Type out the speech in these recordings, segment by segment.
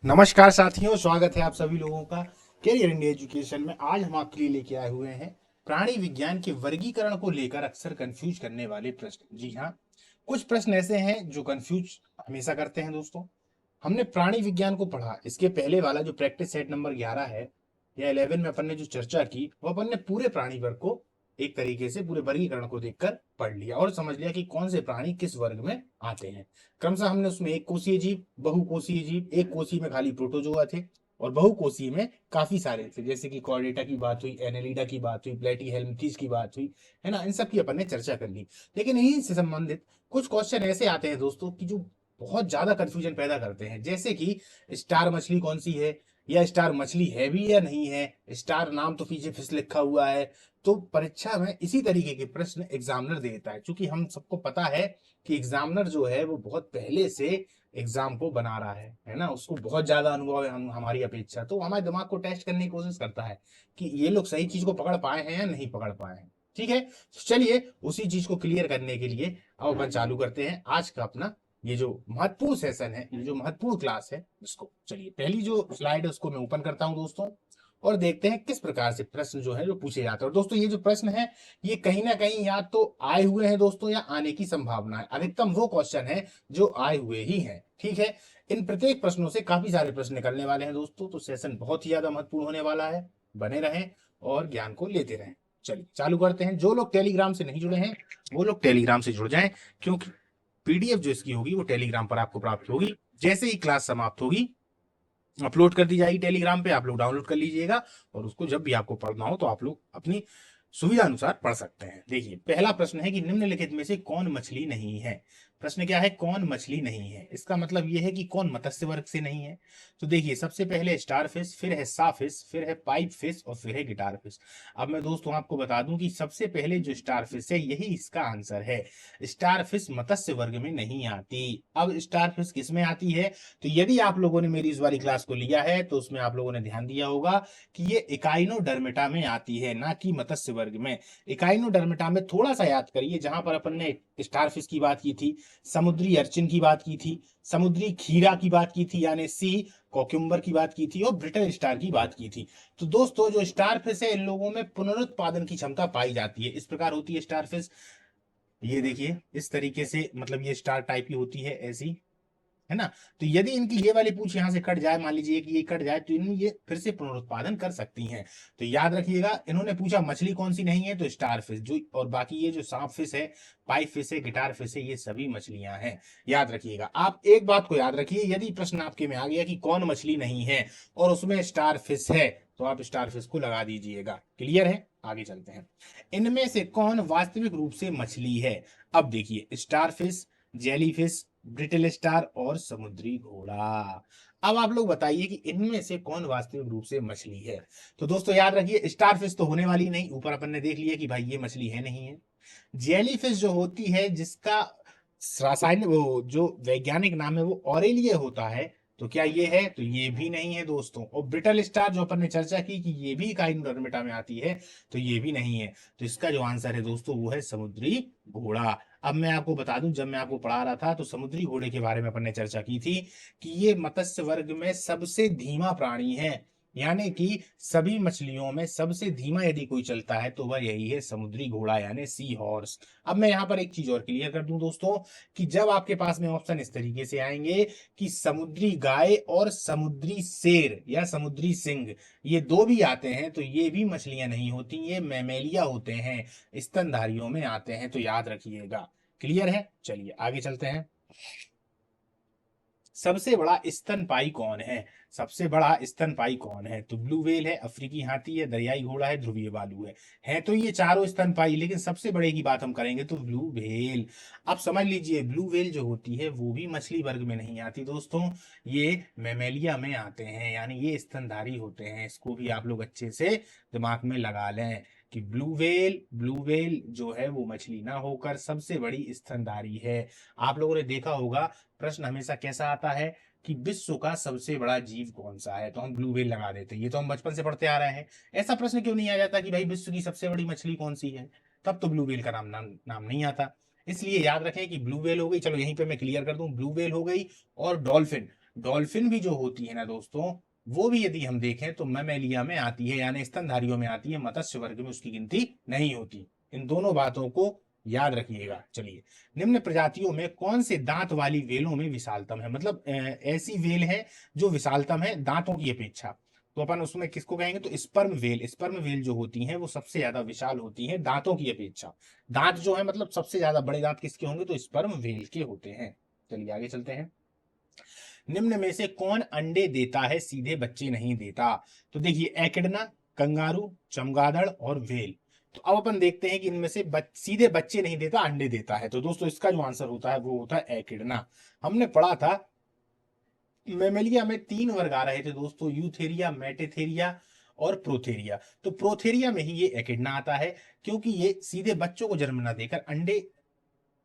नमस्कार साथियों, स्वागत है आप सभी लोगों का कैरियर इंडिया एजुकेशन में। आज हम आपके लिए लेके आए हुए हैं प्राणी विज्ञान के वर्गीकरण को लेकर अक्सर कंफ्यूज करने वाले प्रश्न। जी हाँ, कुछ प्रश्न ऐसे हैं जो कंफ्यूज हमेशा करते हैं दोस्तों। हमने प्राणी विज्ञान को पढ़ा, इसके पहले वाला जो प्रैक्टिस सेट नंबर 11 है या 11 में अपन ने जो चर्चा की, वो अपन ने पूरे प्राणी वर्ग को एक तरीके से पूरे वर्गीकरण को देखकर पढ़ लिया और समझ लिया कि कौन से प्राणी किस वर्ग में आते हैं। क्रमशः हमने उसमें एक कोषीय जीव, बहुकोषीय जीव, एक कोषीय में खाली प्रोटोजोआ थे और बहुकोषीय में काफी सारे थे, जैसे कि कॉर्डेटा की बात हुई, एनेलिडा की बात हुई, प्लेटीहेल्मिंथेस की बात हुई, है ना। इन सब की अपन ने चर्चा कर ली। लेकिन इन्हीं से संबंधित कुछ क्वेश्चन ऐसे आते हैं दोस्तों कि जो बहुत ज्यादा कंफ्यूजन पैदा करते हैं, जैसे कि स्टार मछली कौन सी है, या स्टार मछली है भी या नहीं है, स्टार नाम तो पीछे फिश लिखा हुआ है। तो परीक्षा में इसी तरीके के प्रश्न एग्जामिनर देता है, क्योंकि हम सबको पता है कि एग्जामिनर जो है वो बहुत पहले से एग्जाम को बना रहा है ना। उसको बहुत ज्यादा अनुभव है हमारी अपेक्षा, तो हमारे दिमाग को टेस्ट करने की कोशिश करता है कि ये लोग सही चीज को पकड़ पाए हैं या नहीं पकड़ पाए हैं। ठीक है, तो चलिए उसी चीज को क्लियर करने के लिए अब अपन चालू करते हैं आज का अपना ये जो महत्वपूर्ण सेशन है, ये जो महत्वपूर्ण क्लास है इसको। चलिए पहली जो स्लाइड है उसको मैं ओपन करता हूं दोस्तों, और देखते हैं किस प्रकार से प्रश्न जो है जो पूछे जाते हैं। और दोस्तों ये जो प्रश्न है ये कहीं ना कहीं या तो आए हुए हैं दोस्तों या आने की संभावना है। अधिकतम वो क्वेश्चन है जो आए हुए ही हैं। ठीक है, इन प्रत्येक प्रश्नों से काफी सारे प्रश्न निकलने वाले हैं दोस्तों, तो सेशन बहुत ही ज्यादा महत्वपूर्ण होने वाला है। बने रहें और ज्ञान को लेते रहें। चलिए चालू करते हैं। जो लोग टेलीग्राम से नहीं जुड़े हैं वो लोग टेलीग्राम से जुड़ जाएं, क्योंकि पीडीएफ जो इसकी होगी वो टेलीग्राम पर आपको प्राप्त होगी। जैसे ही क्लास समाप्त होगी अपलोड कर दी जाएगी टेलीग्राम पे, आप लोग डाउनलोड कर लीजिएगा और उसको जब भी आपको पढ़ना हो तो आप लोग अपनी सुविधा अनुसार पढ़ सकते हैं। देखिए पहला प्रश्न है कि निम्नलिखित में से कौन मछली नहीं है। प्रश्न क्या है, कौन मछली नहीं है। इसका मतलब यह है कि कौन मत्स्य वर्ग से नहीं है। तो देखिए सबसे पहले स्टार फिश, फिर है सा फिश, फिर है पाइप फिश और फिर है गिटार फिश। अब मैं दोस्तों आपको बता दूं कि सबसे पहले जो स्टार फिश है यही इसका आंसर है। स्टार फिश मत्स्य वर्ग में नहीं आती। अब स्टार फिश किस में आती है, तो यदि आप लोगों ने मेरी इस वाली क्लास को लिया है तो उसमें आप लोगों ने ध्यान दिया होगा कि ये इकाइनोडर्मेटा में आती है, ना कि मत्स्य वर्ग में। इकाइनोडर्मेटा में थोड़ा सा याद करिए, जहां पर अपन ने स्टारफिश की बात की थी, समुद्री अर्चिन की बात की थी, समुद्री खीरा की बात की थी यानी सी कोक्यूम्बर की बात की थी, और ब्रिटल स्टार की बात की थी। तो दोस्तों जो स्टारफिश है इन लोगों में पुनरुत्पादन की क्षमता पाई जाती है। इस प्रकार होती है स्टारफिश, ये देखिए इस तरीके से, मतलब ये स्टार टाइप की होती है ऐसी, है ना। तो यदि इनकी ये वाली पूंछ यहां से कट जाए, मान लीजिए कि ये कट जाए, तो इन ये फिर से पुनरुत्पादन कर सकती हैं। तो याद रखिएगा, इन्होंने पूछा मछली कौन सी नहीं है, तो स्टार फिश जो, और बाकी ये जो सांप फिश है, पाइप फिश है, गिटार फिश है, ये सभी मछलियां हैं। याद रखिएगा। आप एक बात को याद रखिए, यदि प्रश्न आपके में आ गया कि कौन मछली नहीं है और उसमें स्टार फिश है, तो आप स्टार फिश को लगा दीजिएगा। क्लियर है, आगे चलते हैं। इनमें से कौन वास्तविक रूप से मछली है। अब देखिए star fish, jellyfish, brittle star और समुद्री घोड़ा। अब आप लोग बताइए कि इनमें से कौन वास्तविक रूप से मछली है। तो दोस्तों याद रखिए, स्टारफिश तो होने वाली नहीं, ऊपर अपन ने देख लिया कि भाई ये मछली है नहीं है। जेलीफिश जो होती है, जिसका रासायनिक वो जो वैज्ञानिक नाम है वो ऑरेलिए होता है, तो क्या ये है, तो ये भी नहीं है दोस्तों। और ब्रिटल स्टार जो अपन ने चर्चा की कि ये भी काइनोडर्मेटा में आती है, तो ये भी नहीं है। तो इसका जो आंसर है दोस्तों वो है समुद्री घोड़ा। अब मैं आपको बता दूं, जब मैं आपको पढ़ा रहा था तो समुद्री घोड़े के बारे में अपन ने चर्चा की थी कि ये मत्स्य वर्ग में सबसे धीमा प्राणी है, यानी कि सभी मछलियों में सबसे धीमा यदि कोई चलता है तो वह यही है समुद्री घोड़ा यानी सी हॉर्स। अब मैं यहाँ पर एक चीज और क्लियर कर दूं दोस्तों, कि जब आपके पास में ऑप्शन इस तरीके से आएंगे कि समुद्री गाय और समुद्री शेर या समुद्री सिंह, ये दो भी आते हैं, तो ये भी मछलियां नहीं होती, ये मैमेलिया होते हैं, स्तनधारियों में आते हैं। तो याद रखिएगा। क्लियर है, चलिए आगे चलते हैं। सबसे बड़ा स्तनपाई कौन है। सबसे बड़ा स्तनपाई कौन है, तो ब्लू व्हेल है, अफ्रीकी हाथी है, दरियाई घोड़ा है, ध्रुवीय भालू है तो ये चारों स्तनपाई, लेकिन सबसे बड़े की बात हम करेंगे तो ब्लू व्हेल। अब समझ लीजिए ब्लू व्हेल जो होती है वो भी मछली वर्ग में नहीं आती दोस्तों, ये मैमेलिया में आते हैं, यानी ये स्तनधारी होते हैं। इसको भी आप लोग अच्छे से दिमाग में लगा लें कि ब्लू व्हेल जो है वो मछली ना होकर सबसे बड़ी स्तनधारी है। आप लोगों ने देखा होगा प्रश्न हमेशा कैसा आता है कि विश्व का सबसे बड़ा जीव कौन सा है, तो हम ब्लू व्हेल लगा देते हैं। ये तो हम बचपन से पढ़ते आ रहे हैं। ऐसा प्रश्न क्यों नहीं आ जाता कि भाई विश्व की सबसे बड़ी मछली कौन सी है, तब तो ब्लू व्हेल का नाम नहीं आता। इसलिए याद रखें कि ब्लू व्हेल हो गई, चलो यहीं पे मैं क्लियर कर दूं, ब्लू व्हेल हो गई और डॉल्फिन। डॉल्फिन भी जो होती है ना दोस्तों, वो भी यदि हम देखें तो मैमेलिया में आती है, यानी स्तनधारियों में आती है, मत्स्य वर्ग में उसकी गिनती नहीं होती। इन दोनों बातों को याद रखिएगा। चलिए, निम्न प्रजातियों में कौन से दांत वाली वेलों में विशालतम है, मतलब ऐसी वेल है जो विशालतम है दांतों की अपेक्षा, तो अपन उसमें किसको कहेंगे, तो स्पर्म वेल। स्पर्म वेल जो होती हैं वो सबसे ज्यादा विशाल होती हैं दांतों की अपेक्षा। दांत जो है मतलब सबसे ज्यादा बड़े दांत किसके होंगे, तो स्पर्म वेल के होते हैं। चलिए आगे चलते हैं। निम्न में से कौन अंडे देता है सीधे बच्चे नहीं देता, तो देखिए एकिडना, कंगारू, चमगादड़ और व्हेल। तो अब अपन देखते हैं कि इनमें से सीधे बच्चे नहीं देता, अंडे देता है। तो दोस्तों इसका जो आंसर होता है वो होता है एकिडना। हमने पढ़ा था मेमेलिया में 3 वर्ग आ रहे थे दोस्तों, यूथेरिया, मेटेथेरिया और प्रोथेरिया। तो प्रोथेरिया में ही ये एकिडना आता है, क्योंकि ये सीधे बच्चों को जन्म ना देकर अंडे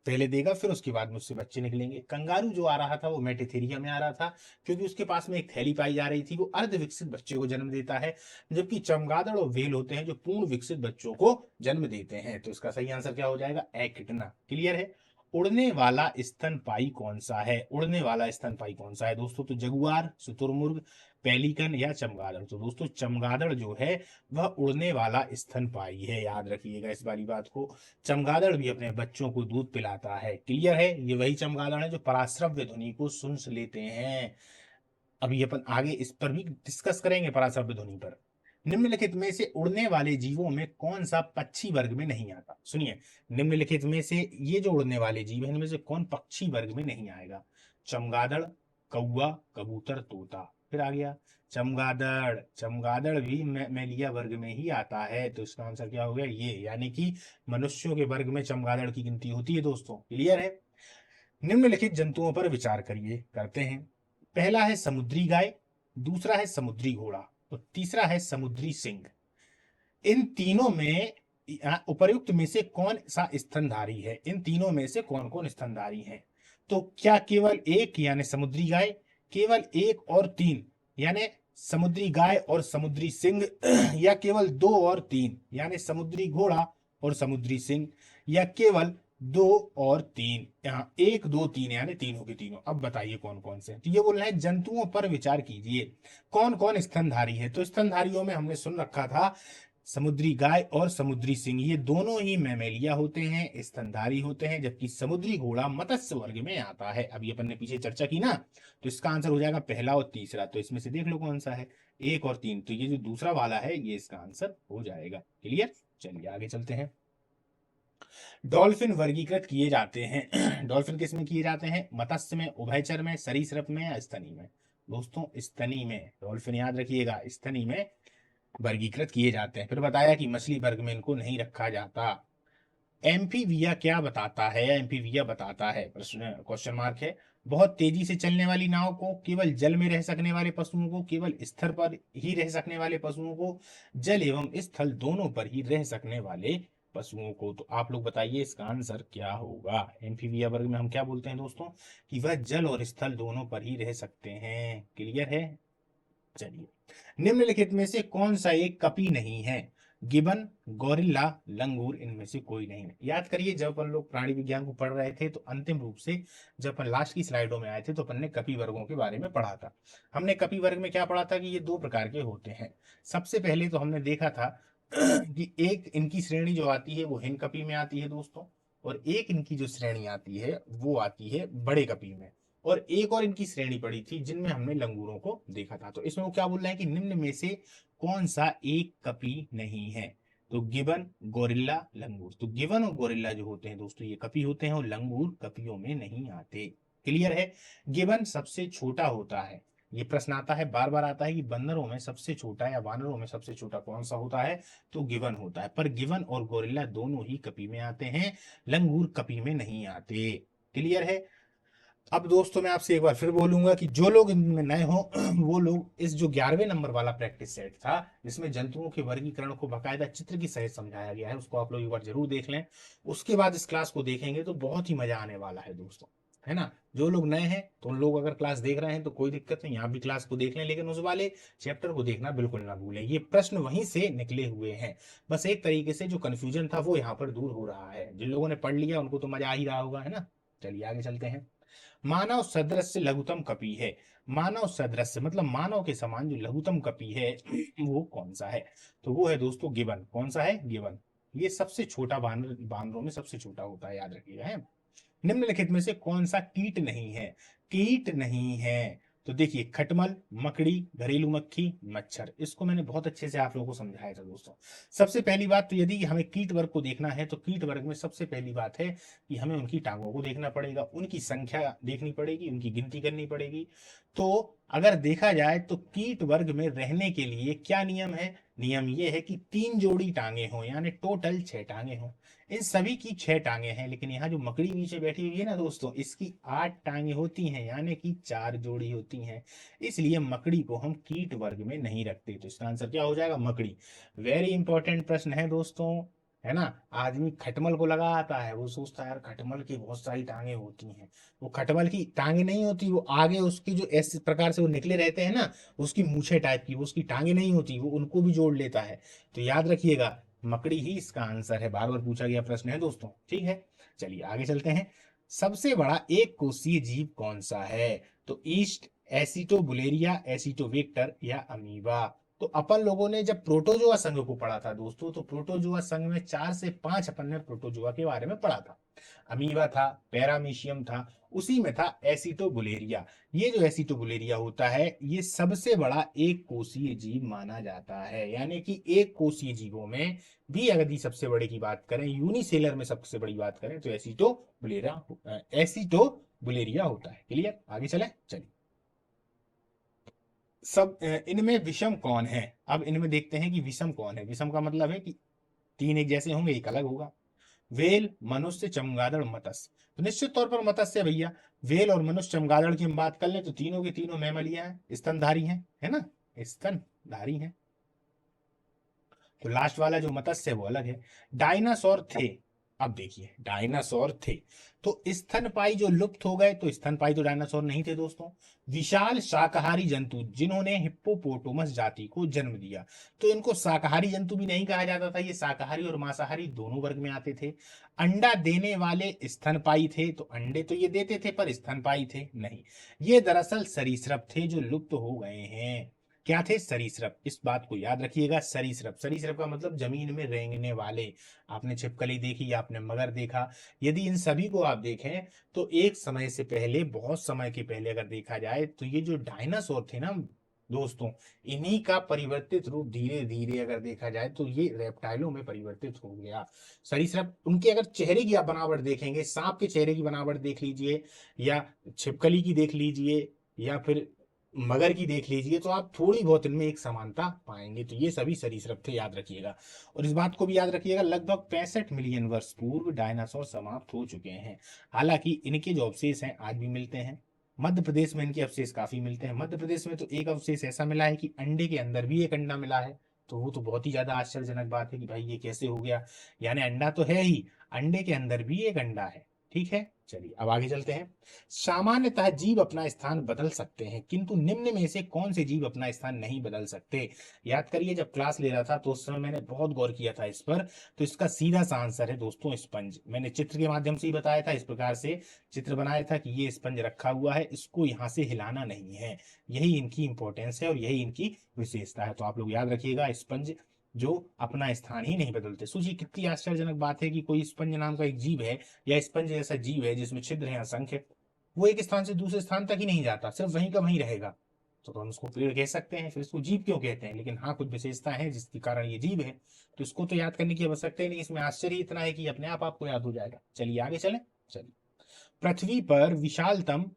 पहले देगा, फिर उसके बाद में उससे बच्चे निकलेंगे। कंगारू जो आ रहा था वो मेटेथेरिया में आ रहा था, क्योंकि उसके पास में एक थैली पाई जा रही थी, वो अर्ध विकसित बच्चे को जन्म देता है। जबकि चमगादड़ और व्हेल होते हैं जो पूर्ण विकसित बच्चों को जन्म देते हैं। तो इसका सही आंसर क्या हो जाएगा, एकिडना। क्लियर है। उड़ने वाला स्तनपायी कौन सा है, उड़ने वाला स्तनपायी कौन सा है दोस्तों, तो जगुआर, शुतुरमुर्ग, पेलिकन या चमगादड़। तो दोस्तों चमगादड़ जो है वह उड़ने वाला स्तनपायी है, याद रखिएगा इस वाली बात को। चमगादड़ भी अपने बच्चों को दूध पिलाता है। क्लियर है, ये वही चमगादड़ है जो पराश्रव्य ध्वनि को सुन लेते हैं। अभी अपन आगे इस पर भी डिस्कस करेंगे, पराश्रव्य ध्वनि पर। निम्नलिखित में से उड़ने वाले जीवों में कौन सा पक्षी वर्ग में नहीं आता, सुनिए, निम्नलिखित में से ये जो उड़ने वाले जीव है इनमें से कौन पक्षी वर्ग में नहीं आएगा, चमगादड़, कौवा, कबूतर, तोता। फिर आ गया चमगादड़। चमगादड़ भी मैमेलिया वर्ग में ही आता है, तो इसका आंसर क्या हो गया ये, यानी कि मनुष्यों के वर्ग में चमगादड़ की गिनती होती है दोस्तों। क्लियर है। निम्नलिखित जंतुओं पर विचार करिए, करते हैं। पहला है समुद्री गाय, दूसरा है समुद्री घोड़ा, तो तीसरा है समुद्री सिंह। इन तीनों में उपर्युक्त में से कौन सा स्तनधारी है, इन तीनों में से कौन कौन स्तनधारी है, तो क्या केवल एक यानी समुद्री गाय, केवल एक और तीन यानी समुद्री गाय और समुद्री सिंह, या केवल दो और तीन यानी समुद्री घोड़ा और समुद्री सिंह, या केवल दो और तीन, यहाँ एक दो तीन यानी तीनों के तीनों। अब बताइए कौन कौन से, तो ये बोल रहे हैं जंतुओं पर विचार कीजिए कौन कौन स्तनधारी है। तो स्तनधारियों में हमने सुन रखा था समुद्री गाय और समुद्री सिंह, ये दोनों ही मैमेलिया होते हैं, स्तनधारी होते हैं, जबकि समुद्री घोड़ा मत्स्य वर्ग में आता है। अभी अपन ने पीछे चर्चा की ना, तो इसका आंसर हो जाएगा पहला और तीसरा। तो इसमें से देख लो कौन सा है, एक और तीन, तो ये जो दूसरा वाला है ये इसका आंसर हो जाएगा। क्लियर। चलिए आगे चलते हैं। डॉल्फिन वर्गीकृत किए जाते हैं डॉल्फिन किस में किए जाते हैं, मत्स्य में, उभयचर में, सरीसृप में या स्तनी में। दोस्तों स्तनी में, डॉल्फिन याद रखिएगा स्तनी में वर्गीकृत किए जाते हैं। फिर बताया कि मछली वर्ग में इनको नहीं रखा जाता। एम्फीविया क्या बताता है, एम्फीविया बताता है, प्रश्न क्वेश्चन मार्क है, बहुत तेजी से चलने वाली नाव को, केवल जल में रह सकने वाले पशुओं को, केवल स्तर पर ही रह सकने वाले पशुओं को, जल एवं स्थल दोनों पर ही रह सकने वाले पशुओं को। तो आप लोग बताइए इसका आंसर क्या होगा। एम्फीविया वर्ग में हम क्या बोलते हैं दोस्तों, कि वह जल और स्थल दोनों पर ही रह सकते हैं। क्लियर है। चलिए, निम्नलिखित में से कौन सा एक कपी नहीं है, गिबन, गोरिल्ला, लंगूर, इनमें से कोई नहीं है। याद करिए जब अपन लोग प्राणी विज्ञान को पढ़ रहे थे तो अंतिम रूप से जब अपन लास्ट की स्लाइडों में आए थे तो अपन ने कपी वर्गों के बारे में पढ़ा था। हमने कपी वर्ग में क्या पढ़ा था कि ये दो प्रकार के होते हैं। सबसे पहले तो हमने देखा था कि एक इनकी श्रेणी जो आती है वो हिन कपी में आती है दोस्तों, और एक इनकी जो श्रेणी आती है वो आती है बड़े कपी में, और एक और इनकी श्रेणी पड़ी थी जिनमें हमने लंगूरों को देखा था। तो इसमें वो क्या बोल रहे हैं कि निम्न में से कौन सा एक कपी नहीं है, तो गिबन, गोरिल्ला, लंगूर। तो गिबन और गोरिल्ला जो होते हैं दोस्तों ये कपी होते हैं और लंगूर कपियों में नहीं आते। क्लियर है। गिबन सबसे छोटा होता है, ये प्रश्न आता है बार बार आता है कि बंदरों में सबसे छोटा या वानरों में सबसे छोटा कौन सा होता है, तो गिबन होता है। पर गिबन और गोरिल्ला दोनों ही कपी में आते हैं, लंगूर कपी में नहीं आते। क्लियर है। अब दोस्तों मैं आपसे एक बार फिर बोलूंगा कि जो लोग इनमें नए हो वो लोग इस जो 11वें नंबर वाला प्रैक्टिस सेट था जिसमें जंतुओं के वर्गीकरण को बकायदा चित्र की सहित समझाया गया है उसको आप लोग एक बार जरूर देख लें। उसके बाद इस क्लास को देखेंगे तो बहुत ही मजा आने वाला है दोस्तों, है ना। जो लोग नए हैं तो उन लोग अगर क्लास देख रहे हैं तो कोई दिक्कत नहीं, आप भी क्लास को देख लें, लेकिन उस वाले चैप्टर को देखना बिल्कुल ना भूलें। ये प्रश्न वहीं से निकले हुए हैं, बस एक तरीके से जो कंफ्यूजन था वो यहाँ पर दूर हो रहा है। जिन लोगों ने पढ़ लिया उनको तो मजा आ ही रहा होगा, है ना। चलिए आगे चलते हैं। मानव सदृश लघुतम कपि है। मानव सदृश मतलब मानव के समान जो लघुतम कपि है वो कौन सा है? तो वो है दोस्तों गिबन। कौन सा है? गिबन। ये सबसे छोटा बानर, बानरों में सबसे छोटा होता है, याद रखिएगा है। निम्नलिखित में से कौन सा कीट नहीं है? कीट नहीं है तो देखिए, खटमल, मकड़ी, घरेलू मक्खी, मच्छर। इसको मैंने बहुत अच्छे से आप लोगों को समझाया था दोस्तों। सबसे पहली बात तो यदि हमें कीट वर्ग को देखना है तो कीट वर्ग में सबसे पहली बात है कि हमें उनकी टांगों को देखना पड़ेगा, उनकी संख्या देखनी पड़ेगी, उनकी गिनती करनी पड़ेगी। तो अगर देखा जाए तो कीट वर्ग में रहने के लिए क्या नियम है? नियम ये है कि 3 जोड़ी टांगे हों, यानी टोटल 6 टांगे हों। इन सभी की 6 टांगे हैं, लेकिन यहाँ जो मकड़ी नीचे बैठी हुई है ना दोस्तों, इसकी 8 टांगे होती हैं, यानी कि 4 जोड़ी होती हैं। इसलिए मकड़ी को हम कीट वर्ग में नहीं रखते। तो इसका आंसर क्या हो जाएगा? मकड़ी। वेरी इंपॉर्टेंट प्रश्न है दोस्तों, है ना। आदमी खटमल को लगा आता है, वो सोचता है यार खटमल की बहुत सारी टांगे होती हैं। वो खटमल की टांगे नहीं होती, वो आगे उसकी जो इस प्रकार से वो निकले रहते हैं ना, उसकी मूछे टाइप की, वो उसकी टांगे नहीं होती, वो उनको भी जोड़ लेता है। तो याद रखिएगा, मकड़ी ही इसका आंसर है। बार बार पूछा गया प्रश्न है दोस्तों, ठीक है। चलिए आगे चलते हैं। सबसे बड़ा एक कोषीय जीव कौन सा है? तो ईस्ट, एसिटोबुलेरिया, एसिटोवेक्टर या अमीबा। तो अपन लोगों ने जब प्रोटोजोआ संघ को पढ़ा था दोस्तों, तो प्रोटोजोआ संघ में 4 से 5 अपन ने प्रोटोजोआ के बारे में पढ़ा था। अमीबा था, पैरामीशियम था, उसी में था एसिटोबुलेरिया। ये जो एसिटोबुलेरिया होता है, ये सबसे बड़ा एक कोषीय जीव माना जाता है। यानी कि एक कोषीय जीवों में भी यदि सबसे बड़े की बात करें, यूनिसेलर में सबसे बड़ी बात करें, तो एसिटोबुलेरिया होता है। क्लियर? आगे चले, चलिए। सब इनमें विषम कौन है? अब इनमें देखते हैं कि विषम कौन है। विषम का मतलब है कि 3 एक जैसे होंगे, एक अलग होगा। वेल, मनुष्य, चमगादड़, मत्स्य। तो निश्चित तौर पर मत्स्य है भैया। वेल और मनुष्य, चमगादड़ की हम बात कर लें तो तीनों के तीनों मैमलिया हैं, स्तनधारी हैं, है ना, स्तनधारी हैं। तो लास्ट वाला जो मत्स्य है वो अलग है। डायनासोर थे। अब देखिए, डायनासोर थे तो स्तनपाई जो लुप्त हो गए, तो स्तनपाई तो डायनासोर नहीं थे दोस्तों। विशाल शाकाहारी जंतु जिन्होंने हिप्पोपोटामस जाति को जन्म दिया, तो इनको शाकाहारी जंतु भी नहीं कहा जाता था, ये शाकाहारी और मांसाहारी दोनों वर्ग में आते थे। अंडा देने वाले स्तनपाई थे, तो अंडे तो ये देते थे पर स्तनपाई थे नहीं। ये दरअसल सरीसृप थे जो लुप्त हो गए हैं। क्या थे? सरीसृप। इस बात को याद रखिएगा, सरीसृप। सरीसृप का मतलब जमीन में रेंगने वाले। आपने छिपकली देखी या आपने मगर देखा, यदि इन सभी को आप देखें तो एक समय से पहले, बहुत समय के पहले अगर देखा जाए, तो ये जो डायनासोर थे ना दोस्तों, इन्हीं का परिवर्तित रूप धीरे धीरे अगर देखा जाए तो ये रेप्टाइलों में परिवर्तित हो गया। सरीसृप, उनके अगर चेहरे की आप बनावट देखेंगे, सांप के चेहरे की बनावट देख लीजिए, या छिपकली की देख लीजिए, या फिर मगर की देख लीजिए, तो आप थोड़ी बहुत इनमें एक समानता पाएंगे। तो ये सभी सरीसृप थे, याद रखिएगा। और इस बात को भी याद रखिएगा, लगभग 65 मिलियन वर्ष पूर्व डायनासोर समाप्त हो चुके हैं। हालांकि इनके जो अवशेष हैं आज भी मिलते हैं। मध्य प्रदेश में इनके अवशेष काफी मिलते हैं। मध्य प्रदेश में तो एक अवशेष ऐसा मिला है कि अंडे के अंदर भी एक अंडा मिला है। तो वो तो बहुत ही ज्यादा आश्चर्यजनक बात है कि भाई ये कैसे हो गया। यानी अंडा तो है ही, अंडे के अंदर भी एक अंडा है। ठीक है, चलिए अब आगे चलते हैं। सामान्यतः जीव अपना स्थान बदल सकते हैं, किंतु निम्न में से कौन से जीव अपना स्थान नहीं बदल सकते? याद करिए, जब क्लास ले रहा था तो उस समय मैंने बहुत गौर किया था इस पर। तो इसका सीधा सा आंसर है दोस्तों स्पंज। मैंने चित्र के माध्यम से ही बताया था, इस प्रकार से चित्र बनाया था कि ये स्पंज रखा हुआ है, इसको यहाँ से हिलाना नहीं है। यही इनकी इंपॉर्टेंस है और यही इनकी विशेषता है। तो आप लोग याद रखिएगा, स्पंज जो अपना स्थान ही नहीं बदलते। सोचिए कितनी आश्चर्यजनक बात है कि कोई स्पंज नाम का एक जीव है, या स्पंज जैसा जीव है जिसमें छिद्र हैं असंख्य, वो एक स्थान से दूसरे स्थान तक ही नहीं जाता, सिर्फ वहीं का वहीं रहेगा। तो हम उसको पेड़ कह सकते हैं, फिर इसको जीव क्यों कहते हैं? लेकिन हाँ, कुछ विशेषता है जिसके कारण ये जीव है। तो इसको तो याद करने की आवश्यकता ही नहीं, इसमें आश्चर्य इतना है कि अपने आप आपको याद हो जाएगा। चलिए आगे चलें। चलिए, पृथ्वी पर विशालतम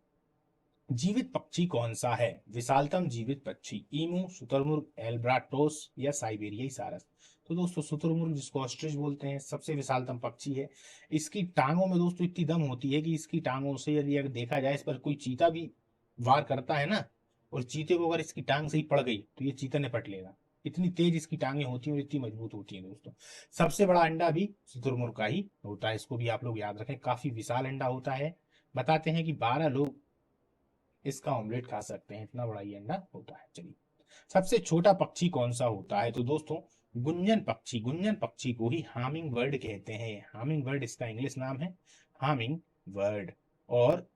जीवित पक्षी कौन सा है? विशालतम जीवित पक्षी, ईमू, शुतुरमुर्ग, एल्ब्राटोस या साइबेरियाई सारस। तो दोस्तों शुतुरमुर्ग, जिसको ऑस्ट्रिच बोलते हैं, सबसे विशालतम पक्षी है। इसकी टांगों में दोस्तों इतनी दम होती है कि इसकी टांगों से यदि अगर देखा जाए, इस पर कोई चीता भी वार करता है ना, और चीते को अगर इसकी टांग से ही पड़ गई तो ये चीता निपट लेगा। इतनी तेज इसकी टांगे होती हैं और इतनी मजबूत होती हैं दोस्तों। सबसे बड़ा अंडा भी शुतुरमुर्ग का ही होता है, इसको भी आप लोग याद रखें, काफी विशाल अंडा होता है। बताते हैं कि 12 लोग इसका ऑमलेट खा सकते हैं, इतना बड़ा ये अंडा होता है। चलिए, सबसे छोटा पक्षी कौन सा होता है? तो दोस्तों गुंजन पक्षी। गुंजन पक्षी को ही हामिंग बर्ड कहते हैं। हामिंग बर्ड इसका इंग्लिश नाम है, हामिंग बर्ड। और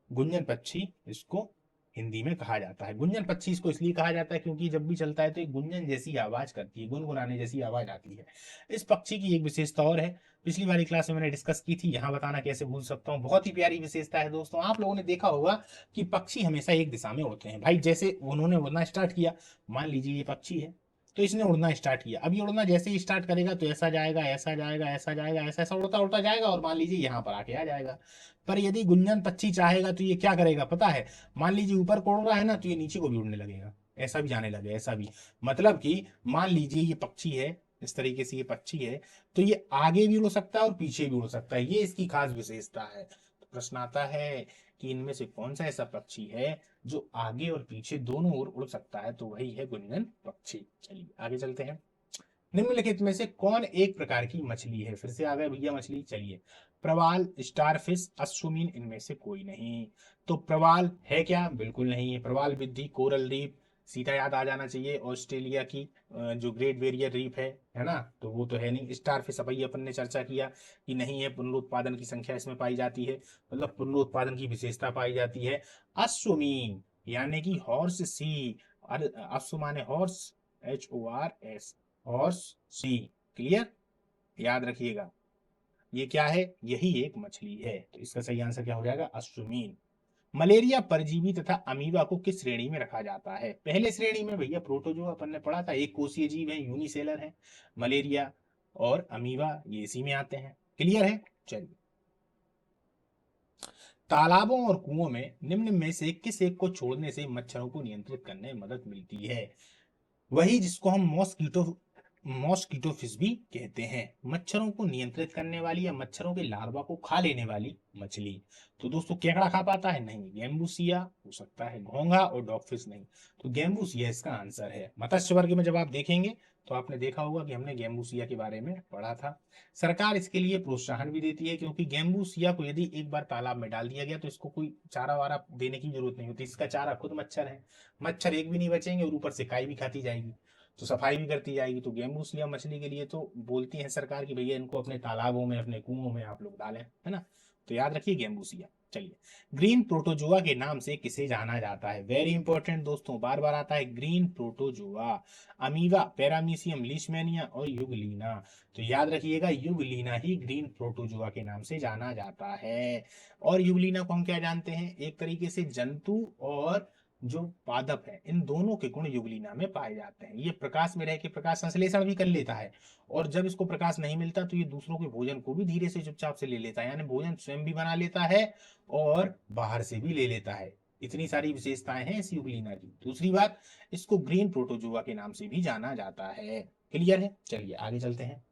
गुंजन पक्षी इसको हिंदी में कहा जाता है। गुंजन पक्षी इसको इसलिए कहा जाता है क्योंकि जब भी चलता है तो एक गुंजन जैसी आवाज करती है, गुनगुनाने जैसी आवाज आती है। इस पक्षी की एक विशेषता और है, पिछली वाली क्लास में मैंने डिस्कस की थी, यहाँ बताना कैसे भूल सकता हूँ। बहुत ही प्यारी विशेषता है दोस्तों। आप लोगों ने देखा होगा कि पक्षी हमेशा एक दिशा में उड़ते हैं। भाई जैसे उन्होंने उड़ना स्टार्ट किया, मान लीजिए ये पक्षी है तो इसने उड़ना स्टार्ट किया, अब ये उड़ना जैसे ही स्टार्ट करेगा तो ऐसा जाएगा, ऐसा जाएगा, ऐसा जाएगा, ऐसा ऐसा उड़ता उड़ता जाएगा और मान लीजिए यहाँ पर आके आ जाएगा। पर यदि गुंजन पक्षी चाहेगा तो ये क्या करेगा पता है, मान लीजिए ऊपर को उड़ रहा है ना, तो ये नीचे को भी उड़ने लगेगा, ऐसा भी जाने लगे, ऐसा भी। मतलब कि मान लीजिए ये पक्षी है, इस तरीके से ये पक्षी है, तो ये आगे भी उड़ सकता है और पीछे भी उड़ सकता है, ये इसकी खास विशेषता है। तो प्रश्न आता है कि इनमें से कौन सा ऐसा पक्षी है जो आगे और पीछे दोनों ओर उड़ सकता है, तो वही है गुंजन पक्षी। चलिए आगे चलते हैं। निम्नलिखित में से कौन एक प्रकार की मछली है, फिर से आ गए भैया मछली। चलिए, प्रवाल, स्टारफिश, अश्वमीन, इनमें से कोई नहीं। तो प्रवाल है क्या, बिल्कुल नहीं है। प्रवाल विद्धि कोरल रीफ, सीधा याद आ जाना चाहिए, ऑस्ट्रेलिया की जो ग्रेट बैरियर रीफ है ना, तो वो तो है नहीं। स्टारफिश अभी अपन ने चर्चा किया कि नहीं है, पुनरुत्पादन की संख्या इसमें पाई जाती है, मतलब पुनरुत्पादन की विशेषता पाई जाती है। अश्वमीन यानी कि हॉर्स सी, अश्व माने हॉर्स, HORS, हॉर्स सी। क्लियर, याद रखिएगा ये क्या है, यही एक मछली है। तो इसका सही आंसर क्या हो जाएगा, अश्वमीन। मलेरिया परजीवी तथा अमीबा को किस श्रेणी में रखा जाता है, पहले श्रेणी में भैया प्रोटोजोआ अपन ने पढ़ा था, एक कोषीय जीव है, यूनिसेलर है। मलेरिया और अमीबा ये इसी में आते हैं। क्लियर है। चलिए, तालाबों और कुओं में निम्न में से किस एक को छोड़ने से मच्छरों को नियंत्रित करने में मदद मिलती है, वही जिसको हम मॉस्किटो फिश भी कहते हैं, मच्छरों को नियंत्रित करने वाली या मच्छरों के लार्वा को खा लेने वाली मछली। तो दोस्तों केकड़ा खा पाता है, नहीं। गेम्बूसिया हो सकता है, घोंघा और डॉगफिश नहीं। तो गेम्बूसिया इसका आंसर है। मत्स्य वर्ग में जब आप देखेंगे तो आपने देखा होगा कि हमने गेम्बूसिया के बारे में पढ़ा था। सरकार इसके लिए प्रोत्साहन भी देती है, क्योंकि गेम्बूसिया को यदि एक बार तालाब में डाल दिया गया तो इसको कोई चारा वारा देने की जरूरत नहीं होती, इसका चारा खुद मच्छर है। मच्छर एक भी नहीं बचेंगे और ऊपर से काई भी खाती जाएगी, तो सफाई भी करती जाएगी। तो गेम्बूसिया मछली के लिए तो बोलती है सरकार की भैया इनको अपने तालाबों में, अपने कुओं में आप लोग डालें, है ना। तो याद रखिए गेम्बूसिया। चलिए, ग्रीन प्रोटोजोआ के नाम से किसे जाना जाता है, वेरी इंपॉर्टेंट दोस्तों, बार बार आता है green protozoa. Amoeba, paramecium, Leishmania और युगलीना। तो याद रखिएगा युगलीना ही ग्रीन प्रोटोजोआ के नाम से जाना जाता है। और युगलीना को हम क्या जानते हैं, एक तरीके से जंतु और जो पादप है, इन दोनों के गुण युगलीना में पाए जाते हैं। ये प्रकाश में रह के प्रकाश संश्लेषण भी कर लेता है, और जब इसको प्रकाश नहीं मिलता तो ये दूसरों के भोजन को भी धीरे से चुपचाप से ले लेता है, यानी भोजन स्वयं भी बना लेता है और बाहर से भी ले लेता है। इतनी सारी विशेषताएं हैं इस युगलीना की। दूसरी बात, इसको ग्रीन प्रोटोजोआ के नाम से भी जाना जाता है। क्लियर है। चलिए आगे चलते हैं।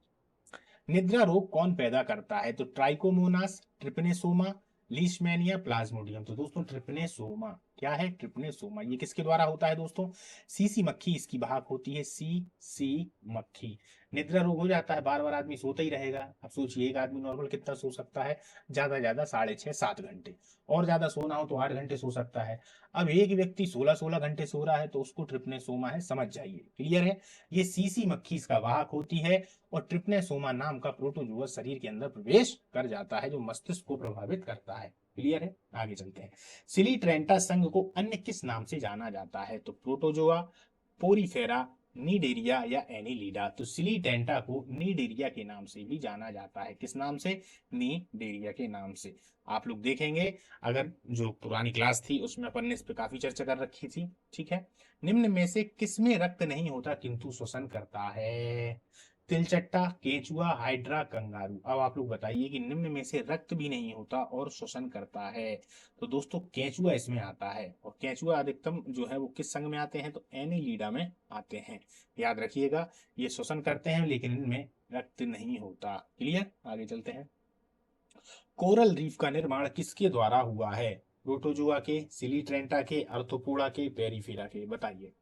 निद्रा रोग कौन पैदा करता है, तो ट्राइकोमोनास, ट्रिपनेसोमा, लीशमैनिया, प्लाज्मोडियम। तो दोस्तों ट्रिपनेसोमा, क्या है ट्रिपनेसोमा, ये किसके द्वारा होता है दोस्तों, सीसी मक्खी इसकी वाहक होती है, सी मक्खी। निद्रा रोग हो जाता है, बार बार आदमी सोता ही रहेगा। अब सोचिए एक आदमी नॉर्मल कितना सो सकता है, ज्यादा 6.5 7 घंटे, और ज्यादा सोना हो तो 8 घंटे सो सकता है। अब एक व्यक्ति 16 घंटे सो रहा है तो उसको ट्रिपनेसोमा है, समझ जाइए। क्लियर है। ये सीसी मक्खी इसका वाहक होती है, और ट्रिपनेसोमा नाम का प्रोटोजुआ शरीर के अंदर प्रवेश कर जाता है, जो मस्तिष्क को प्रभावित करता है। क्लियर है। आगे चलते हैं। सिलीट्रेंटा संघ को अन्य किस नाम से जाना जाता है, तो प्रोटोजोआ, पोरीफेरा, नीडेरिया या एनीलिडा। तो सिलीटेंटा को नीडेरिया के नाम से भी जाना जाता है, किस नाम से, नीडेरिया के नाम से। आप लोग देखेंगे, अगर जो पुरानी क्लास थी उसमें अपन ने इस पे काफी चर्चा कर रखी थी। ठीक है। निम्न में से किसमें रक्त नहीं होता किंतु श्वसन करता है, तिलचट्टा, केंचुआ, हाइड्रा, कंगारू। अब आप लोग बताइए कि निम्न में से रक्त भी नहीं होता और श्वसन करता है। तो दोस्तों केंचुआ इसमें आता है, और केंचुआ अधिकतम जो है वो किस संघ में आते हैं, तो एनीलिडा में आते हैं। याद रखिएगा, ये श्वसन करते हैं लेकिन इनमें रक्त नहीं होता। क्लियर। आगे चलते हैं। कोरल रीफ का निर्माण किसके द्वारा हुआ है, प्रोटोजुआ के, सिलीट्रेंटा के, अर्थोपोडा के, पेरिफेरा के, बताइए।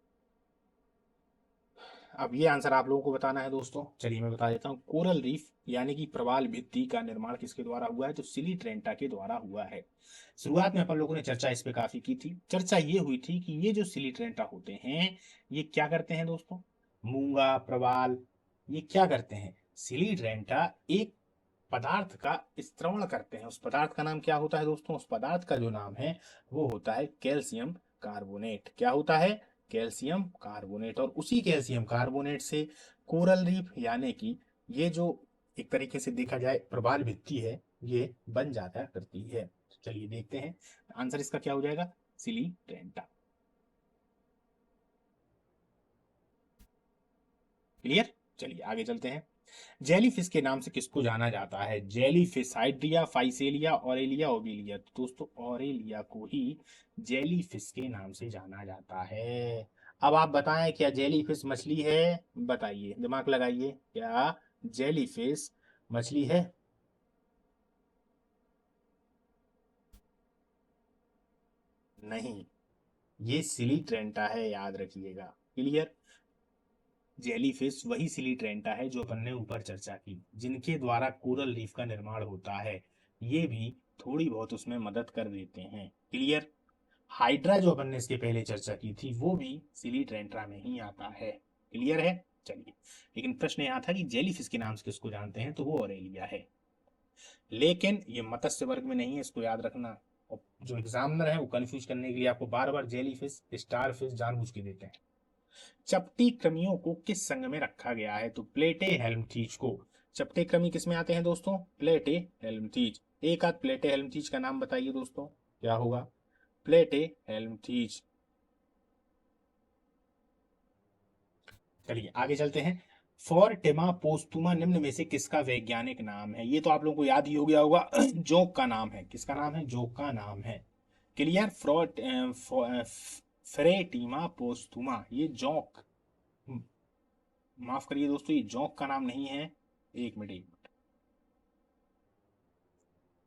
अब ये आंसर आप लोगों को बताना है दोस्तों। चलिए मैं बता देता हूँ। कोरल रीफ यानी कि प्रवाल भित्ति का निर्माण किसके द्वारा हुआ है, तो सिलीट्रेंटा के द्वारा हुआ है। शुरुआत में अपन लोगों ने चर्चा इस पे काफी की थी। चर्चा ये हुई थी कि ये जो सिलीट्रेंटा होते हैं ये क्या करते हैं दोस्तों, मूंगा, प्रवाल, ये क्या करते हैं, सिलीट्रेंटा एक पदार्थ का स्त्रवण करते हैं, उस पदार्थ का नाम क्या होता है दोस्तों? उस पदार्थ का जो नाम है वो होता है कैल्शियम कार्बोनेट। क्या होता है? Calcium carbonate. और उसी कैल्शियम कार्बोनेट से कोरल रीफ यानी कि ये जो एक तरीके से देखा जाए प्रवाल भित्ति है, ये बन जाता करती है। चलिए देखते हैं आंसर इसका क्या हो जाएगा। सिलीट्रेंटा। क्लियर। चलिए आगे चलते हैं। जेलीफिश के नाम से किसको जाना जाता है? Jellyfish hydra, physalia, aurelia, obelia. तो दोस्तों ऑरेलिया को ही जेलीफिश के नाम से जाना जाता है। अब आप बताएं क्या जेलीफिश मछली है? बताइए, दिमाग लगाइए, क्या जेलीफिश मछली है? नहीं, ये सिलीट्रेंटा है, याद रखिएगा। क्लियर। जेलीफिश वही सिलीट्रेंटा है जो अपन ने ऊपर चर्चा की, जिनके द्वारा कोरल रीफ का निर्माण होता है। ये भी थोड़ी बहुत उसमें मदद कर देते हैं। क्लियर। हाइड्रा जो अपन ने इसके पहले चर्चा की थी वो भी सिलीट्रेंटा में ही आता है। क्लियर है। चलिए, लेकिन प्रश्न यहाँ था कि जेलीफिश के नाम से किसको जानते हैं, तो वो ऑरेलिया है। लेकिन ये मत्स्य वर्ग में नहीं है, इसको याद रखना। और जो एग्जामिनर है वो कंफ्यूज करने के लिए आपको बार बार जेलीफिश, स्टार फिश जानबूझ के देते हैं। चपटी कृमियों को किस संघ में रखा गया है? तो प्लेटे हेल्मथीज को। चपटे कृमि किस में आते हैं दोस्तों? प्लेटे हेल्मथीज। एक आध प्लेटे हेल्मथीज का नाम बताइए दोस्तों, क्या होगा? प्लेटे हेल्मथीज। चलिए आगे चलते हैं। फॉर्टेमा पोस्टुमा निम्न में से किसका वैज्ञानिक नाम है? ये तो आप लोगों को याद ही हो गया होगा। जोंक का नाम है। किसका नाम है? जोंक का नाम है। क्लियर। फ्रेटिमा पोस्टुमा, ये जोंक, माफ करिए दोस्तों, ये जोंक का नाम नहीं है। एक मिनट, एक मिनट।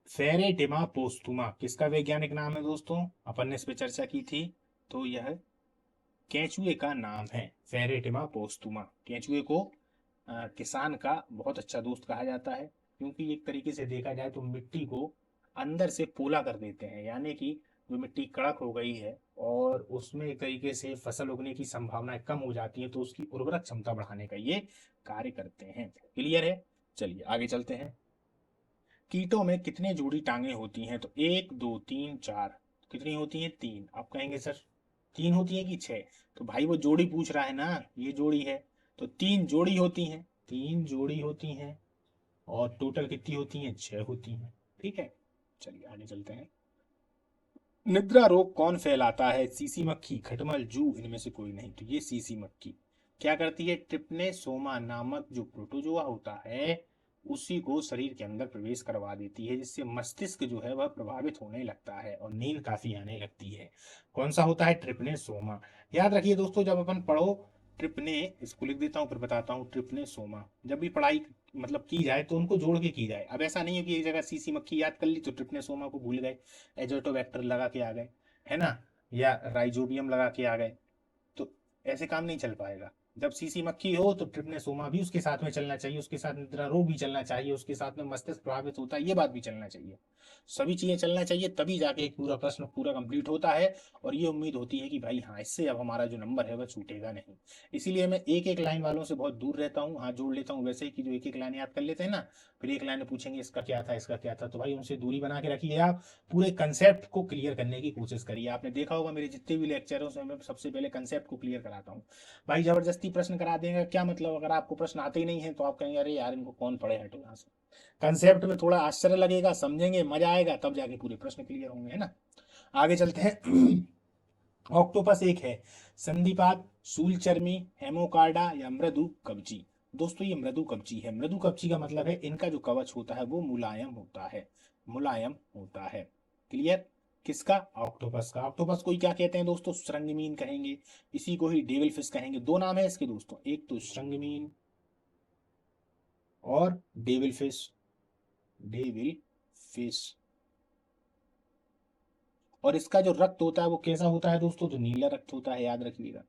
फेरेटिमा पोस्टुमा किसका वैज्ञानिक नाम है दोस्तों? अपन ने इस पे चर्चा की थी। तो यह केंचुए का नाम है, फेरेटिमा पोस्टुमा। केंचुए को किसान का बहुत अच्छा दोस्त कहा जाता है, क्योंकि एक तरीके से देखा जाए तो मिट्टी को अंदर से पोला कर देते हैं, यानी कि जो मिट्टी कड़क हो गई है और उसमें एक तरीके से फसल उगने की संभावनाएं कम हो जाती है, तो उसकी उर्वरक क्षमता बढ़ाने का ये कार्य करते हैं। क्लियर है। चलिए आगे चलते हैं। कीटों में कितने जोड़ी टांगे होती हैं? तो एक, दो, तीन, चार। कितनी होती हैं? तीन। आप कहेंगे सर तीन होती है कि छह? तो भाई वो जोड़ी पूछ रहा है ना, ये जोड़ी है, तो तीन जोड़ी होती हैं। तीन जोड़ी होती हैं। और टोटल कितनी होती हैं? छह होती हैं। ठीक है। चलिए आगे चलते हैं। निद्रा रोग कौन फैलाता है? सीसी मक्खी, खटमल, जू, इनमें से कोई नहीं। तो ये सीसी मक्खी क्या करती है? ट्रिप्नेसोमा नामक जो प्रोटोजोआ होता है उसी को शरीर के अंदर प्रवेश करवा देती है, जिससे मस्तिष्क जो है वह प्रभावित होने लगता है और नींद काफी आने लगती है। कौन सा होता है? ट्रिप्नेसोमा। याद रखिए दोस्तों, जब अपन पढ़ो ट्रिप्ने, इसको लिख देता हूँ फिर बताता हूँ। ट्रिप्नेसोमा जब भी पढ़ाई मतलब की जाए तो उनको जोड़ के की जाए। अब ऐसा नहीं है कि एक जगह सीसी मक्खी याद कर ली तो ट्रिप्नेसोमा को भूल गए, एजोटोबैक्टर लगा के आ गए, है ना, या राइजोबियम लगा के आ गए। तो ऐसे काम नहीं चल पाएगा। जब सीसी मक्खी हो तो ट्रिप्नेसोमा भी उसके साथ में चलना चाहिए, उसके साथ निद्रा रोग भी चलना चाहिए, उसके साथ में मस्तिष्क प्रभावित होता है ये बात भी चलना चाहिए। सभी चीजें चलना चाहिए, तभी जाके एक पूरा प्रश्न पूरा कंप्लीट होता है। और ये उम्मीद होती है कि भाई हाँ, इससे अब हमारा जो नंबर है वह छूटेगा नहीं। इसीलिए मैं एक एक लाइन वालों से बहुत दूर रहता हूँ, हाथ जोड़ लेता हूँ, वैसे ही कि जो एक एक लाइन याद कर लेते हैं ना, फिर एक लाइन पूछेंगे इसका क्या था, इसका क्या था, तो भाई उनसे दूरी बना के रखिए। आप पूरे कंसेप्ट को क्लियर करने की कोशिश करिए। आपने देखा होगा मेरे जितने भी लेक्चर हैं उसमें मैं सबसे पहले कंसेप्ट को क्लियर कराता हूँ। भाई जबरदस्ती प्रश्न करा देंगे क्या मतलब? अगर आपको प्रश्न आते ही नहीं है तो आप कहेंगे अरे यार इनको कौन पढ़े, हटो यहाँ से। कंसेप्ट में थोड़ा आश्चर्य लगेगा, समझेंगे, मजा आएगा, तब जाके पूरे प्रश्न क्लियर होंगे, है ना। आगे चलते हैं। ऑक्टोपस एक है संधिपाद, शूलचर्मी, हेमोकार्डा या मृदु कवची? दोस्तों ये मृदु कवची है। मृदु कवची का मतलब है इनका जो कवच होता है वो मुलायम होता है, मुलायम होता है। क्लियर। किसका? ऑक्टोपस का। ऑक्टोपस को ही क्या कहते हैं दोस्तों? श्रृंगमीन कहेंगे। इसी को ही डेविल फिश कहेंगे। दो नाम है इसके दोस्तों, एक तो श्रृंगमीन और डेविल फिश। Devil fish. और इसका जो रक्त होता है वो कैसा होता है दोस्तों? तो नीला रक्त होता है, याद रखिएगा।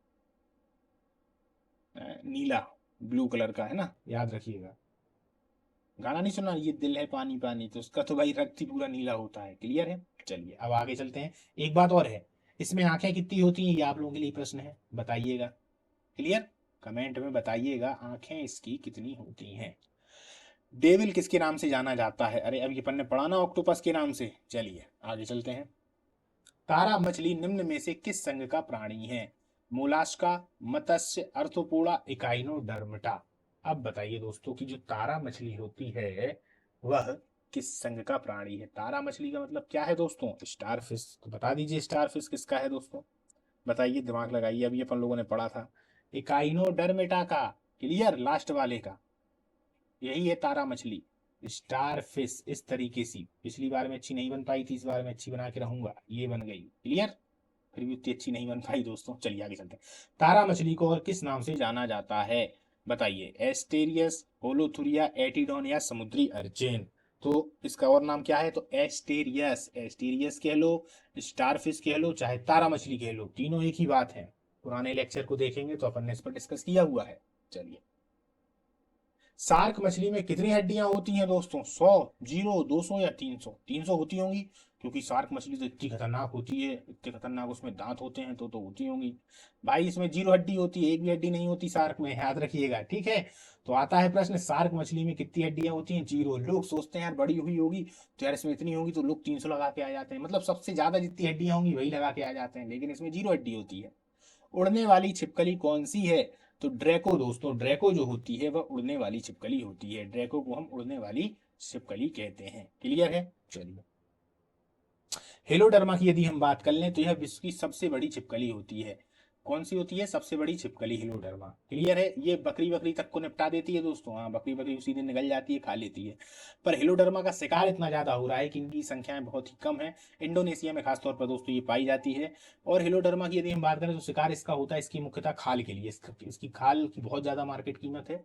नीला, ब्लू कलर का, है ना, याद रखिएगा। गाना नहीं सुना ये दिल है पानी पानी, तो उसका तो भाई रक्त ही पूरा नीला होता है। क्लियर है। चलिए अब आगे चलते हैं। एक बात और है, इसमें आंखें कितनी होती हैं? ये आप लोगों के लिए प्रश्न है, बताइएगा। क्लियर। कमेंट में बताइएगा आंखें इसकी कितनी होती हैं। डेविल किसके नाम से जाना जाता है? अरे अब ये अपन ने पढ़ा ना, ऑक्टोपस के नाम से। चलिए आगे चलते हैं। तारा मछली निम्न में से किस संघ का प्राणी है? मोलास्का, मत्स्य, अर्थोपोडा, इकाइनोडर्मिटा। अब बताइए दोस्तों कि जो तारा मछली होती है वह किस संघ का प्राणी है? तारा मछली का मतलब क्या है दोस्तों? स्टारफिश। तो बता दीजिए स्टारफिश किसका है दोस्तों? बताइए, दिमाग लगाइए, अभी अपन लोगों ने पढ़ा था इकाइनोडर्मिटा का। क्लियर, लास्ट वाले का। यही है तारा मछली, स्टार फिश। इस तरीके से पिछली बार में अच्छी नहीं बन पाई थी, इस बार में अच्छी बना के रहूंगा। ये बन गई। क्लियर। फिर भी उतनी अच्छी नहीं बन पाई दोस्तों। चलिए आगे चलते हैं। तारा मछली को और किस नाम से जाना जाता है? बताइए, एस्टेरियस, होलोथुरिया, एटिडोन या समुद्री अर्चिन। तो इसका और नाम क्या है? तो एस्टेरियस। एस्टेरियस कह लो, स्टारफिश कह लो, चाहे तारा मछली कह लो, तीनों एक ही बात है। पुराने लेक्चर को देखेंगे तो अपन ने इस पर डिस्कस किया हुआ है। चलिए, शार्क मछली में कितनी हड्डियां होती हैं दोस्तों? 100, 0, 200 या 300? 300 होती होंगी, क्योंकि शार्क मछली तो इतनी खतरनाक होती है, इतने खतरनाक उसमें दांत होते हैं, तो होती होंगी। भाई इसमें 0 हड्डी होती है, एक भी हड्डी नहीं होती शार्क में, याद रखिएगा। ठीक है। तो आता है प्रश्न, शार्क मछली में कितनी हड्डियां होती हैं? 0। लोग सोचते हैं यार बड़ी हुई होगी, तो यार इसमें इतनी होगी, तो लोग 300 लगा के आ जाते हैं। मतलब सबसे ज्यादा जितनी हड्डियां होंगी वही लगा के आ जाते हैं, लेकिन इसमें 0 हड्डी होती है। उड़ने वाली छिपकली कौन सी है? तो ड्रैको दोस्तों। ड्रैको जो होती है वह उड़ने वाली छिपकली होती है। ड्रैको को हम उड़ने वाली छिपकली कहते हैं। क्लियर है। चलिए, हेलोडर्मा की यदि हम बात कर लें तो यह विश्व की सबसे बड़ी छिपकली होती है। कौन सी होती है? सबसे बड़ी छिपकली हेलोडर्मा। क्लियर है। ये बकरी बकरी तक को निपटा देती है दोस्तों। हाँ, बकरी बकरी उसी दिन निकल जाती है, खा लेती है। पर हेलोडर्मा का शिकार इतना ज्यादा हो रहा है कि इनकी संख्याएं बहुत ही कम है। इंडोनेशिया में खासतौर पर दोस्तों ये पाई जाती है। और हेलोडर्मा की यदि हम बात करें तो शिकार इसका होता है इसकी मुख्यतः खाल के लिए। इसकी खाल की बहुत ज्यादा मार्केट कीमत है।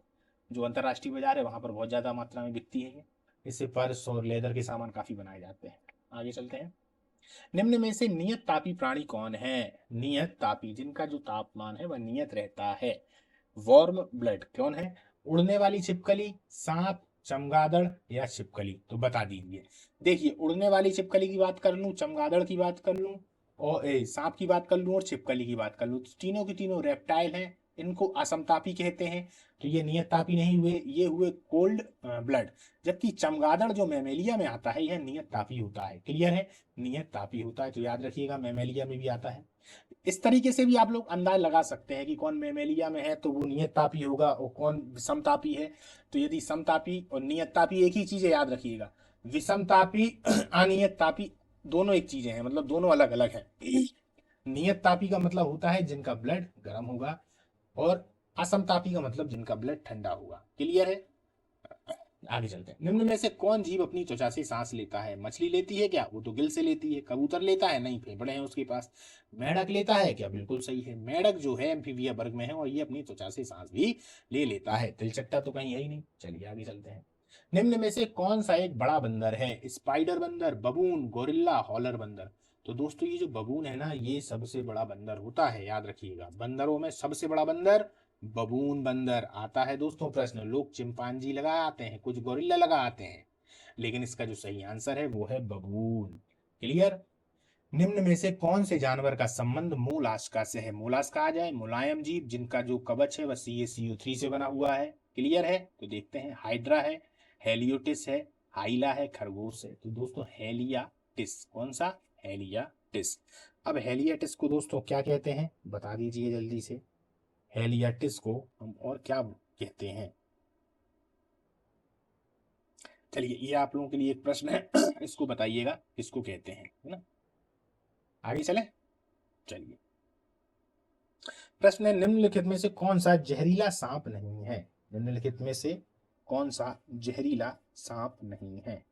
जो अंतर्राष्ट्रीय बाजार है वहां पर बहुत ज्यादा मात्रा में बिकती है ये। इससे पर्स और लेदर के सामान काफी बनाए जाते हैं। आगे चलते हैं। निम्न में से नियत तापी प्राणी कौन है? नियत तापी, जिनका जो तापमान है वह नियत रहता है। वार्म ब्लड कौन है? उड़ने वाली छिपकली, सांप, चमगादड़ या छिपकली? तो बता दीजिए। देखिए, उड़ने वाली छिपकली की बात कर लूं, चमगादड़ की बात कर लूं, और सांप की बात कर लूं और छिपकली की बात कर लूं, तो तीनों की तीनों रेप्टाइल हैं। इनको असमतापी कहते हैं। तो ये नियत तापी नहीं हुए, ये हुए कोल्ड ब्लड। जबकि चमगादड़ जो मैमेलिया में आता है यह नियत तापी होता है। क्लियर है। नियत तापी होता है, तो याद रखिएगा मैमेलिया में भी आता है। इस तरीके से भी आप लोग अंदाज लगा सकते हैं कि कौन मैमेलिया में है तो वो नियत तापी होगा, और कौन विषमतापी है। तो यदि समतापी और नियत तापी एक ही चीज है, याद रखिएगा। विषमतापी अनियत तापी दोनों एक चीजें हैं, मतलब दोनों अलग अलग है। नियत तापी का मतलब होता है जिनका ब्लड गर्म होगा, और असमतापी का मतलब जिनका ब्लड ठंडा होगा। क्लियर है। आगे चलते हैं। निम्न में से कौन जीव अपनी त्वचा से सांस लेता है? मछली लेती है क्या? वो तो गिल से लेती है। कबूतर लेता है? नहीं, फेफड़े हैं उसके पास। मेंढक लेता है क्या? बिल्कुल सही है। मेंढक जो है एम्फीबिया वर्ग में है, और ये अपनी त्वचा से सांस भी ले लेता है। तिलचट्टा तो कहीं है ही नहीं। चलिए आगे चलते हैं। निम्न में से कौन सा एक बड़ा बंदर है? स्पाइडर बंदर, बबून, गोरिल्ला, हॉलर बंदर? तो दोस्तों ये जो बबून है ना, ये सबसे बड़ा बंदर होता है। याद रखिएगा, बंदरों में सबसे बड़ा बंदर बबून बंदर आता है दोस्तों। प्रश्न, लोग चिंपांजी लगा आते हैं, कुछ गोरिल्ला लगा आते हैं, लेकिन इसका जो सही आंसर है वो है बबून। क्लियर। निम्न में से कौन से जानवर का संबंध मोलास्का से है? मोलास्का आ जाए, मुलायम जीव जिनका जो कवच है वह CaCO3 से बना हुआ है। क्लियर है। तो देखते हैं, हाइड्रा है, हेलियोटिस है, हाइला है, खरगोश है। तो दोस्तों हेलियाटिस। कौन सा? हेलियाटिस। अब हेलियाटिस को दोस्तों क्या कहते हैं बता दीजिए जल्दी से। हेलियाटिस को हम और क्या कहते हैं? चलिए, ये आप लोगों के लिए एक प्रश्न है, इसको बताइएगा किसको कहते हैं, है ना। आगे चले। चलिए, प्रश्न है, निम्नलिखित में से कौन सा जहरीला सांप नहीं है? निम्नलिखित में से कौन सा जहरीला सांप नहीं है?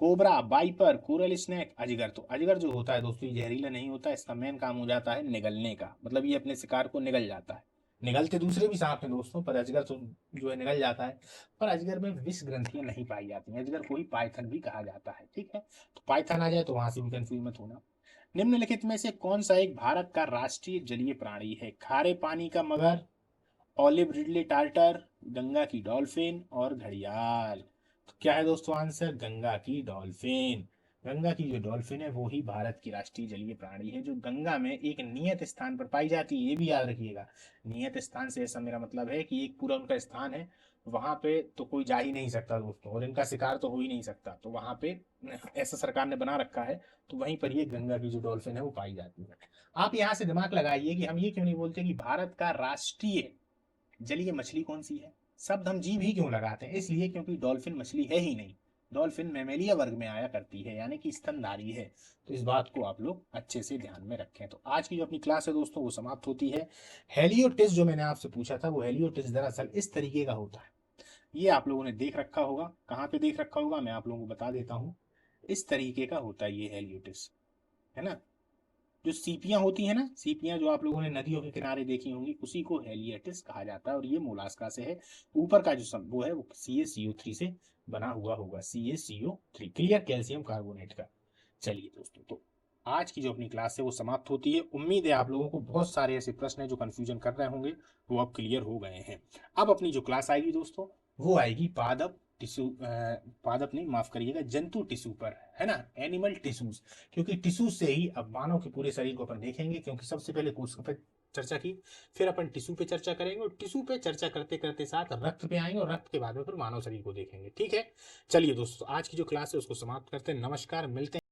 कोबरा, वाइपर, कोरल स्नेक, अजगर। तो अजगर जो होता है दोस्तों ये जहरीला नहीं होता, इसका मेन काम हो जाता है निगलने का, मतलब ये अपने शिकार को निगल जाता है। निगलते दूसरे भी सांप हैं दोस्तों, पर अजगर तो जो है निगल जाता है। पर अजगर में विष ग्रंथियां नहीं पाई जाती हैं। अजगर को ही पाइथन भी कहा जाता है। ठीक है। तो पाइथन आ जाए तो वहां से भी कंफ्यूज मत होना। निम्नलिखित में से कौन सा एक भारत का राष्ट्रीय जलीय प्राणी है? खारे पानी का मगर, ऑलिव रिडले टार्टर, गंगा की डॉल्फिन और घड़ियाल? तो क्या है दोस्तों आंसर? गंगा की डॉल्फिन। गंगा की जो डॉल्फिन है वो ही भारत की राष्ट्रीय जलीय प्राणी है, जो गंगा में एक नियत स्थान पर पाई जाती है। ये भी याद रखिएगा, नियत स्थान से ऐसा मेरा मतलब है कि एक पूरा उनका स्थान है, वहां पे तो कोई जा ही नहीं सकता दोस्तों, और इनका शिकार तो हो ही नहीं सकता, तो वहां पे ऐसा सरकार ने बना रखा है, तो वहीं पर ये गंगा की जो डॉल्फिन है वो पाई जाती है। आप यहाँ से दिमाग लगाइए कि हम ये क्यों नहीं बोलते कि भारत का राष्ट्रीय जलीय मछली कौन सी है। शब्द हम जीव ही क्यों लगाते हैं, इसलिए क्योंकि डॉल्फिन मछली है ही नहीं, डॉल्फिन मैमेलिया वर्ग में आया करती है, यानी कि स्तनधारी है। तो इस बात को आप लोग अच्छे से ध्यान में रखें। तो आज की जो अपनी क्लास है दोस्तों वो समाप्त होती है। हेलियोटिस जो मैंने आपसे पूछा था, वो हेलियोटिस दरअसल इस तरीके का होता है। ये आप लोगों ने देख रखा होगा, कहाँ पे देख रखा होगा मैं आप लोगों को बता देता हूँ। इस तरीके का होता है ये हेलियोटिस, है ना। जो सीपियां होती है ना, सीपियां जो आप लोगों ने नदियों के किनारे देखी होंगी, उसी को हेलियटिस कहा जाता है, और ये मोलास्का से है। ऊपर का जो वो है वो CaCO3 से बना हुआ होगा, CaCO3 क्लियर, कैल्शियम कार्बोनेट का। चलिए दोस्तों, तो आज की जो अपनी क्लास है वो समाप्त होती है। उम्मीद है आप लोगों को बहुत सारे ऐसे प्रश्न हैं जो कंफ्यूजन कर रहे होंगे, वो अब क्लियर हो गए हैं। अब अपनी जो क्लास आएगी दोस्तों वो आएगी पादप टिश्यू, पादप नहीं माफ करिएगा, जंतु टिश्यू पर, है ना, एनिमल टिश्यूज। क्योंकि टिश्यू से ही अब मानव के पूरे शरीर को अपन देखेंगे, क्योंकि सबसे पहले कोशिका पे चर्चा की, फिर अपन टिश्यू पे चर्चा करेंगे, और टिश्यू पे चर्चा करते करते साथ रक्त पे आएंगे, और रक्त के बाद में फिर मानव शरीर को देखेंगे। ठीक है, चलिए दोस्तों, आज की जो क्लास है उसको समाप्त करते हैं। नमस्कार, मिलते हैं।